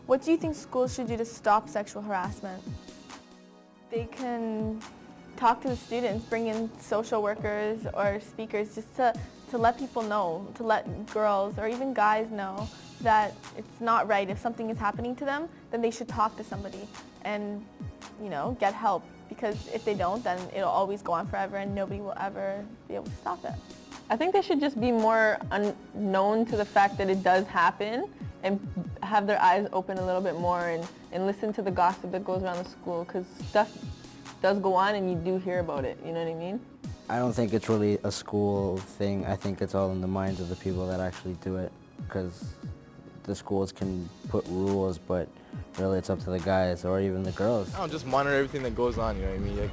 What do you think schools should do to stop sexual harassment? They can talk to the students, bring in social workers or speakers just to let people know, to let girls or even guys know that it's not right. If something is happening to them, then they should talk to somebody and, get help. Because if they don't, then it'll always go on forever and nobody will ever be able to stop it. I think they should just be more unknown to the fact that it does happen and have their eyes open a little bit more and listen to the gossip that goes around the school, because stuff does go on and you do hear about it, you know what I mean? I don't think it's really a school thing. I think it's all in the minds of the people that actually do it, because the schools can put rules, but really it's up to the guys or even the girls. I don't just monitor everything that goes on, you know what I mean? Like,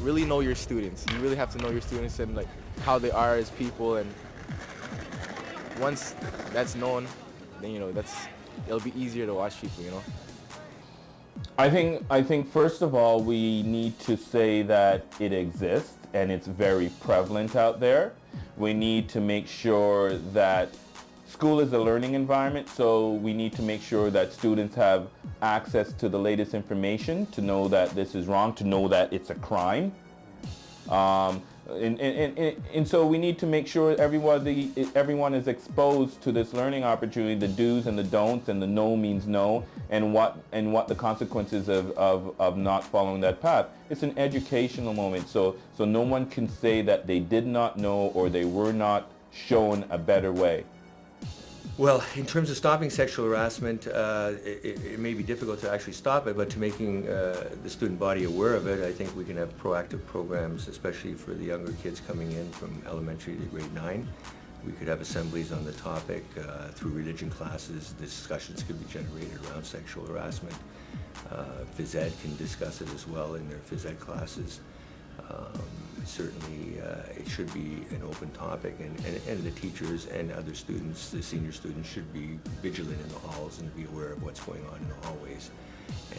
really know your students. You really have to know your students and like how they are as people, and once that's known, then it'll be easier to watch people, I think first of all, we need to say that it exists and it's very prevalent out there. We need to make sure that school is a learning environment, so we need to make sure that students have access to the latest information to know that this is wrong, to know that it's a crime. And so we need to make sure everyone is exposed to this learning opportunity, the do's and the don'ts, and the no means no, and what the consequences of not following that path. It's an educational moment, so no one can say that they did not know or they were not shown a better way. Well, in terms of stopping sexual harassment, it may be difficult to actually stop it, but to making the student body aware of it, I think we can have proactive programs, especially for the younger kids coming in from elementary to grade 9. We could have assemblies on the topic through religion classes. Discussions could be generated around sexual harassment. Phys ed can discuss it as well in their phys ed classes. Certainly it should be an open topic, and the teachers and other students, the senior students, should be vigilant in the halls and be aware of what's going on in the hallways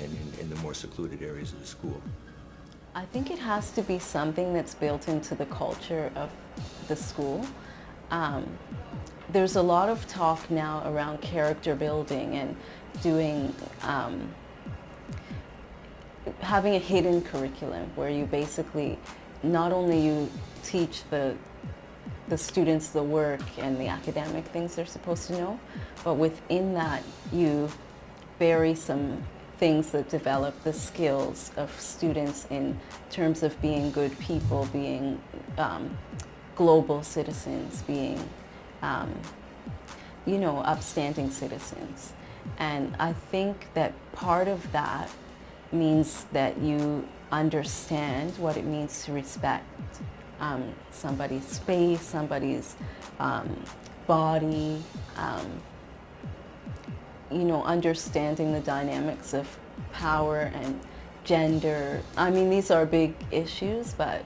and in the more secluded areas of the school. I think it has to be something that's built into the culture of the school. There's a lot of talk now around character building and doing having a hidden curriculum where you basically not only you teach the students the work and the academic things they're supposed to know, but within that you bury some things that develop the skills of students in terms of being good people, being global citizens, being upstanding citizens. And I think that part of that means that you understand what it means to respect somebody's space, somebody's body, understanding the dynamics of power and gender. I mean, these are big issues, but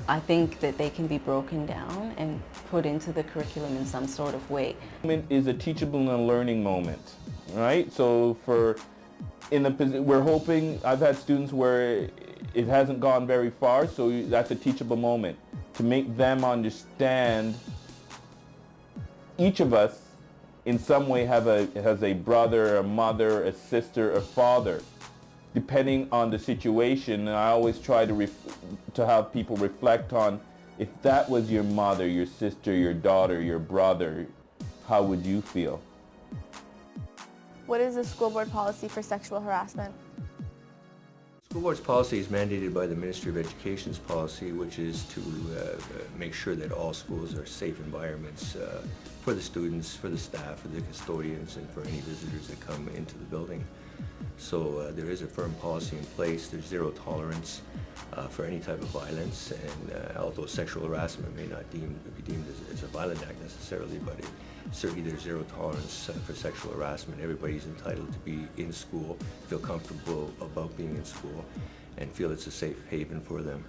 I think that they can be broken down and put into the curriculum in some sort of way. It is a teachable and a learning moment, right? So we're hoping, I've had students where it hasn't gone very far, so that's a teachable moment to make them understand each of us in some way has a brother, a mother, a sister, a father, depending on the situation. And I always try to have people reflect on, if that was your mother, your sister, your daughter, your brother, how would you feel? What is the school board policy for sexual harassment? School board's policy is mandated by the Ministry of Education's policy, which is to make sure that all schools are safe environments for the students, for the staff, for the custodians, and for any visitors that come into the building. So there is a firm policy in place. There's zero tolerance for any type of violence, and although sexual harassment may not be deemed as a violent act necessarily, but certainly there's zero tolerance for sexual harassment. Everybody's entitled to be in school, feel comfortable about being in school, and feel it's a safe haven for them.